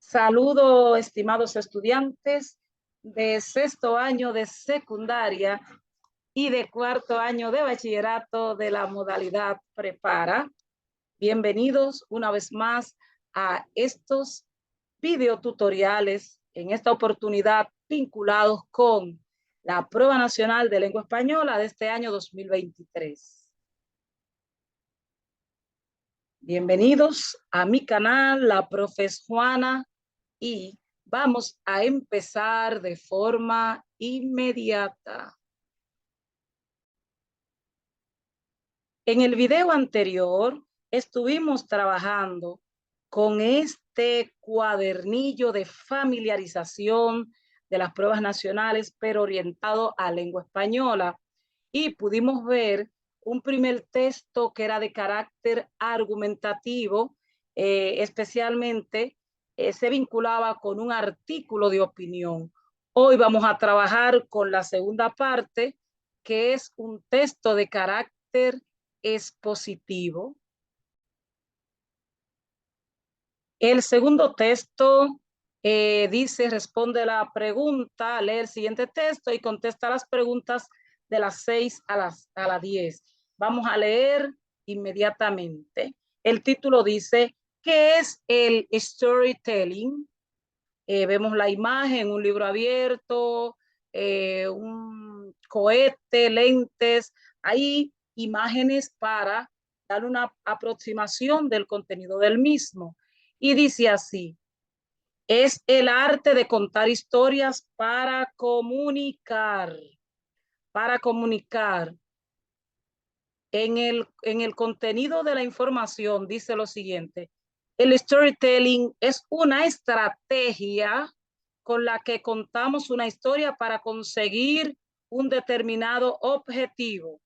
Saludo, estimados estudiantes de sexto año de secundaria y de cuarto año de bachillerato de la modalidad Prepara. Bienvenidos una vez más a estos videotutoriales, en esta oportunidad vinculados con la Prueba Nacional de Lengua Española de este año 2023. Bienvenidos a mi canal, la Profe Juana, y vamos a empezar de forma inmediata. En el video anterior estuvimos trabajando con este cuadernillo de familiarización de las pruebas nacionales, pero orientado a lengua española, y pudimos ver un primer texto que era de carácter argumentativo, especialmente se vinculaba con un artículo de opinión. Hoy vamos a trabajar con la segunda parte, que es un texto de carácter expositivo. El segundo texto dice, responde la pregunta, lee el siguiente texto y contesta las preguntas de las 6 a las 10. Vamos a leer inmediatamente. El título dice, ¿qué es el storytelling? Vemos la imagen, un libro abierto, un cohete, lentes. Hay imágenes para dar una aproximación del contenido del mismo. Y dice así, es el arte de contar historias para comunicar. Para comunicar. En el contenido de la información dice lo siguiente, el storytelling es una estrategia con la que contamos una historia para conseguir un determinado objetivo.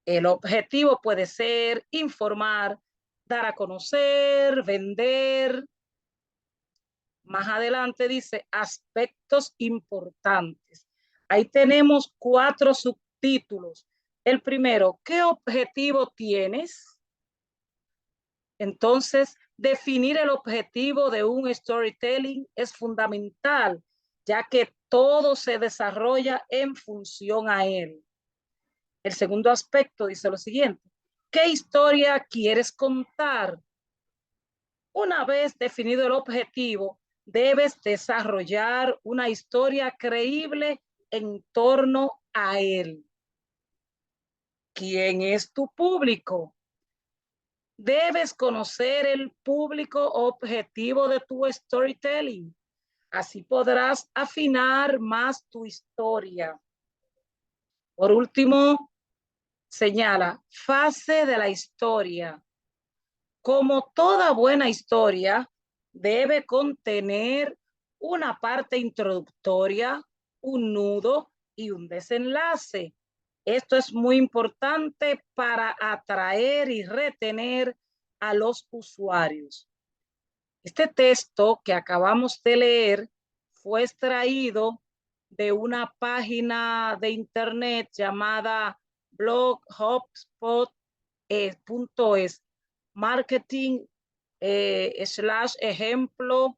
El objetivo puede ser informar, dar a conocer, vender. Más adelante dice aspectos importantes. Ahí tenemos 4 subtítulos. El primero, ¿qué objetivo tienes? Entonces, definir el objetivo de un storytelling es fundamental, ya que todo se desarrolla en función a él. El segundo aspecto dice lo siguiente, ¿qué historia quieres contar? Una vez definido el objetivo, debes desarrollar una historia creíble en torno a él. ¿Quién es tu público? Debes conocer el público objetivo de tu storytelling. Así podrás afinar más tu historia. Por último, señala, fase de la historia. Como toda buena historia, debe contener una parte introductoria, un nudo y un desenlace. Esto es muy importante para atraer y retener a los usuarios. Este texto que acabamos de leer fue extraído de una página de internet llamada bloghubspot.es, marketing /ejemplo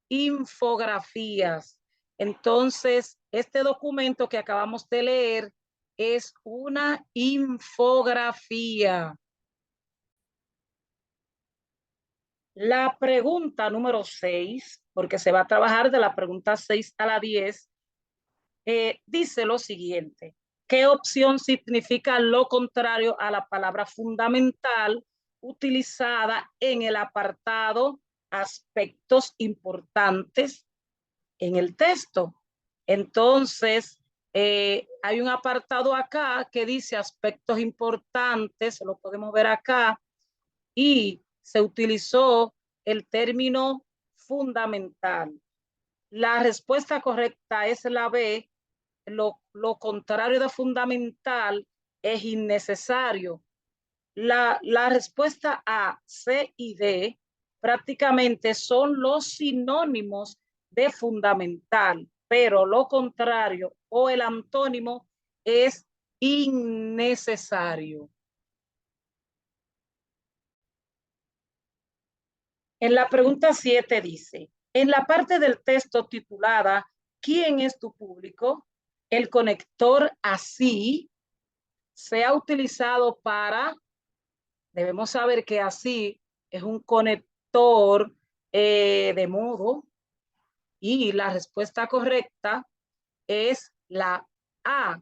infografías. Entonces, este documento que acabamos de leer es una infografía. La pregunta número 6, porque se va a trabajar de la pregunta 6 a la 10, dice lo siguiente. ¿Qué opción significa lo contrario a la palabra fundamental utilizada en el apartado aspectos importantes en el texto? Entonces, hay un apartado acá que dice aspectos importantes, lo podemos ver acá, y se utilizó el término fundamental. La respuesta correcta es la B. Lo contrario de fundamental es innecesario. La respuesta A, C y D prácticamente son los sinónimos de fundamental, pero lo contrario o el antónimo es innecesario. En la pregunta 7 dice, En la parte del texto titulada ¿Quién es tu público? El conector así se ha utilizado para, debemos saber que así es un conector de modo y la respuesta correcta es la A,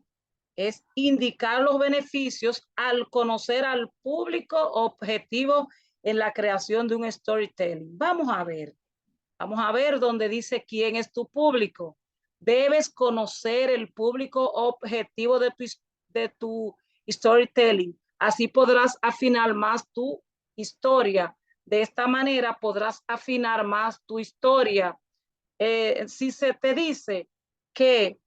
es indicar los beneficios al conocer al público objetivo en la creación de un storytelling. Vamos a ver donde dice quién es tu público. Debes conocer el público objetivo de tu storytelling. Así podrás afinar más tu historia. De esta manera podrás afinar más tu historia. Si se te dice que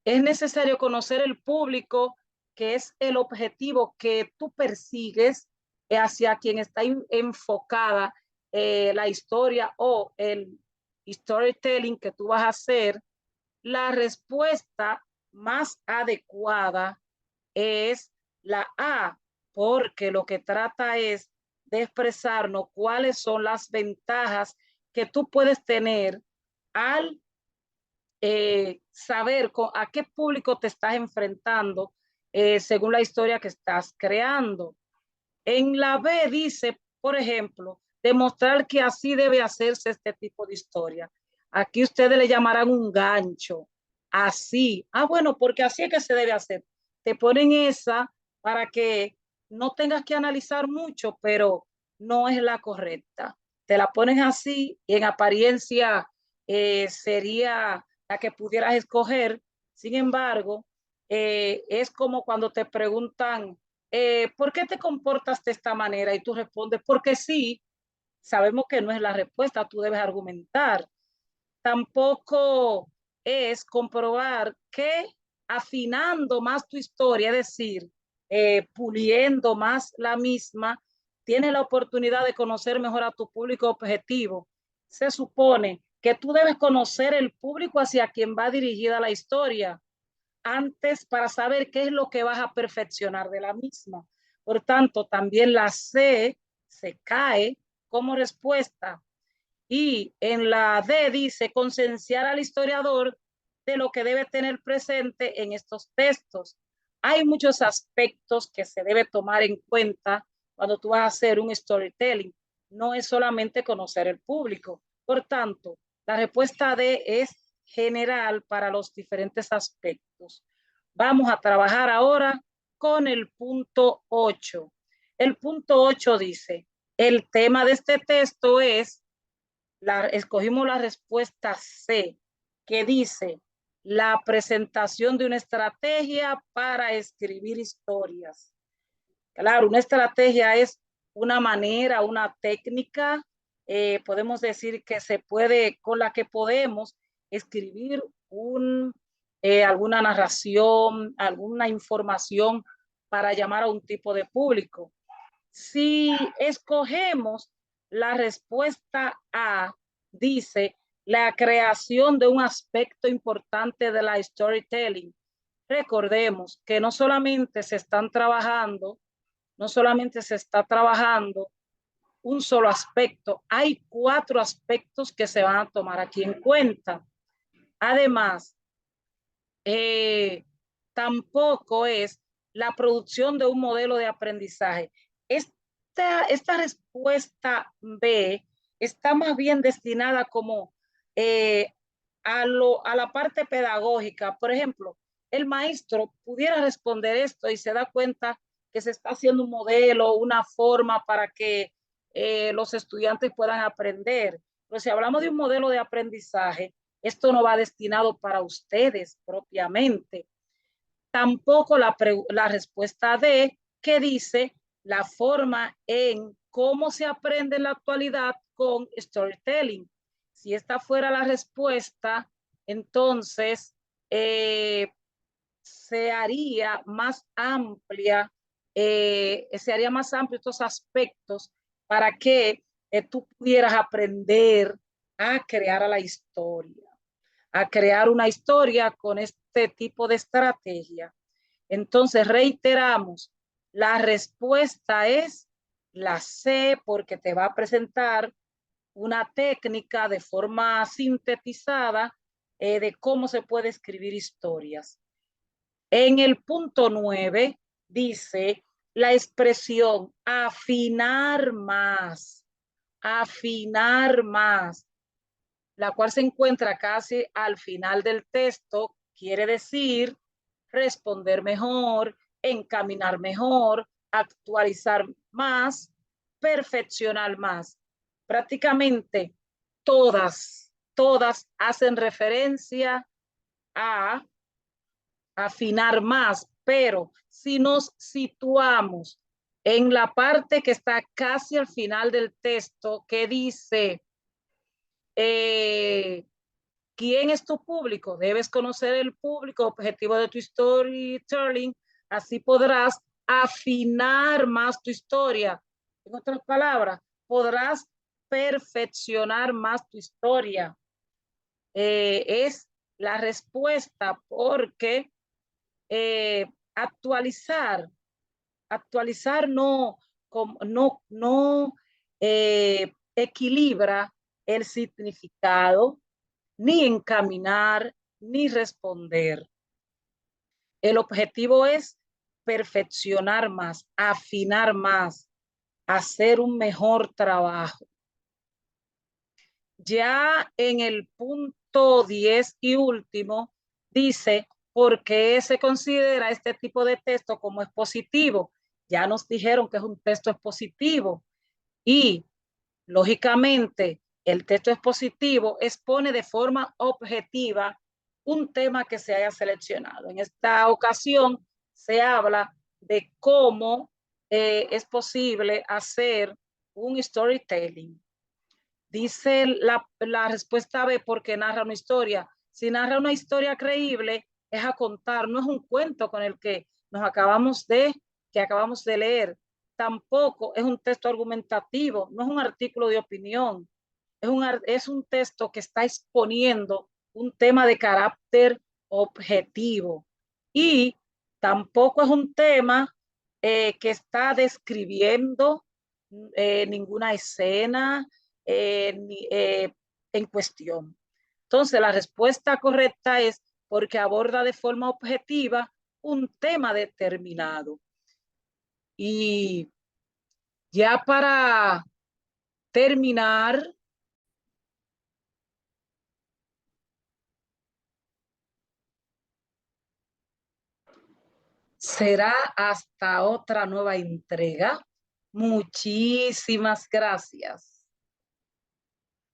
es necesario conocer el público, que es el objetivo que tú persigues hacia quien está enfocada la historia o el storytelling que tú vas a hacer, la respuesta más adecuada es la A, porque lo que trata es de expresarnos cuáles son las ventajas que tú puedes tener al saber a qué público te estás enfrentando según la historia que estás creando. En la B dice, por ejemplo, demostrar que así debe hacerse este tipo de historia. Aquí ustedes le llamarán un gancho. Así. Ah, bueno, porque así es que se debe hacer. Te ponen esa para que no tengas que analizar mucho, pero no es la correcta. Te la ponen así y en apariencia sería la que pudieras escoger. Sin embargo, es como cuando te preguntan, ¿por qué te comportas de esta manera? Y tú respondes, porque sí, sabemos que no es la respuesta, tú debes argumentar. Tampoco es comprobar que afinando más tu historia, es decir, puliendo más la misma, tienes la oportunidad de conocer mejor a tu público objetivo. Se supone que tú debes conocer el público hacia quien va dirigida la historia antes para saber qué es lo que vas a perfeccionar de la misma. Por tanto, también la C se cae como respuesta. Y en la D dice concienciar al historiador de lo que debe tener presente en estos textos. Hay muchos aspectos que se debe tomar en cuenta cuando tú vas a hacer un storytelling. No es solamente conocer el público. Por tanto, la respuesta D es general para los diferentes aspectos. Vamos a trabajar ahora con el punto 8. El punto 8 dice, el tema de este texto es escogimos la respuesta C, que dice la presentación de una estrategia para escribir historias. Claro, una estrategia es una manera, una técnica, podemos decir que se puede, con la que podemos escribir alguna narración, alguna información para llamar a un tipo de público. Si escogemos la respuesta A, dice la creación de un aspecto importante de la storytelling. Recordemos que no solamente se están trabajando, no solamente se está trabajando un solo aspecto, hay 4 aspectos que se van a tomar aquí en cuenta. Además, tampoco es la producción de un modelo de aprendizaje. Esta respuesta B está más bien destinada como a la parte pedagógica. Por ejemplo, el maestro pudiera responder esto y se da cuenta que se está haciendo un modelo, una forma para que los estudiantes puedan aprender. Pero si hablamos de un modelo de aprendizaje, esto no va destinado para ustedes propiamente. Tampoco la respuesta D, que dice la forma en cómo se aprende en la actualidad con storytelling. Si esta fuera la respuesta, entonces se haría más amplia, se haría más amplio estos aspectos para que tú pudieras aprender a crear la historia, a crear una historia con este tipo de estrategia. Entonces, reiteramos, la respuesta es la C porque te va a presentar una técnica de forma sintetizada de cómo se puede escribir historias. En el punto 9 dice la expresión afinar más, la cual se encuentra casi al final del texto, quiere decir responder mejor, encaminar mejor, actualizar más, perfeccionar más. Prácticamente todas hacen referencia a afinar más, pero si nos situamos en la parte que está casi al final del texto, que dice, ¿quién es tu público? Debes conocer el público objetivo de tu storytelling, así podrás afinar más tu historia. En otras palabras, podrás perfeccionar más tu historia. Es la respuesta porque actualizar no equilibra el significado, ni encaminar, ni responder. El objetivo es perfeccionar más, afinar más, hacer un mejor trabajo. Ya en el punto 10 y último, dice por qué se considera este tipo de texto como expositivo. Ya nos dijeron que es un texto expositivo y, lógicamente, el texto expositivo expone de forma objetiva un tema que se haya seleccionado. En esta ocasión se habla de cómo es posible hacer un storytelling. Dice la respuesta B, porque narra una historia. Si narra una historia creíble, es a contar, no es un cuento con el que acabamos de leer. Tampoco es un texto argumentativo, no es un artículo de opinión. Es un texto que está exponiendo un tema de carácter objetivo. Y tampoco es un tema que está describiendo ninguna escena, en cuestión. Entonces, la respuesta correcta es porque aborda de forma objetiva un tema determinado. Y ya para terminar, será hasta otra nueva entrega. Muchísimas gracias.